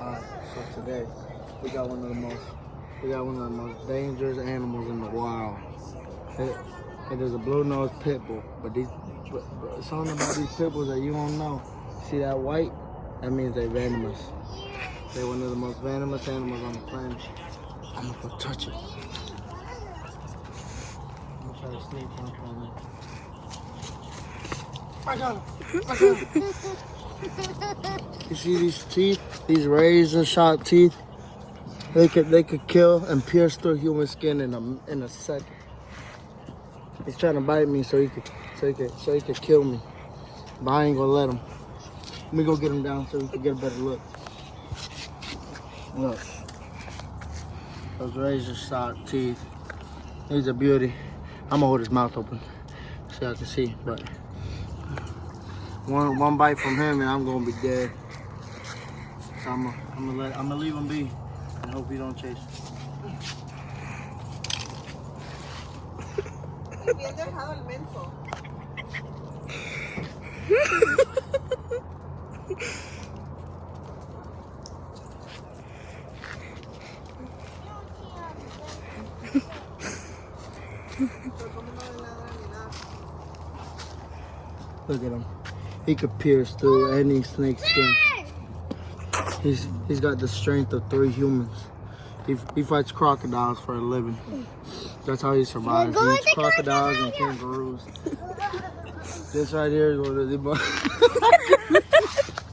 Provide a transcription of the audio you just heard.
Alright, so today we got one of the most dangerous animals in the wild. It is a blue-nosed pit bull, but something about these pit bulls that you don't know. See that white? That means they're venomous. They're one of the most venomous animals on the planet. I'm gonna go touch it. I'm gonna try to sneak up on it. I got him! You see these teeth? These razor-sharp teeth? They could kill and pierce through human skin in a second. He's trying to bite me so he could kill me. But I ain't gonna let him. Let me go get him down so we can get a better look. Look. Those razor-sharp teeth. He's a beauty. I'm gonna hold his mouth open so y'all can see. But one bite from him and I'm gonna be dead. So I'm gonna leave him be and hope he don't chase. Bien dejado el menso. Look at him. He could pierce through any snake skin. He's got the strength of 3 humans. He fights crocodiles for a living. That's how he survives. He eats crocodiles and kangaroos. This right here is what it is.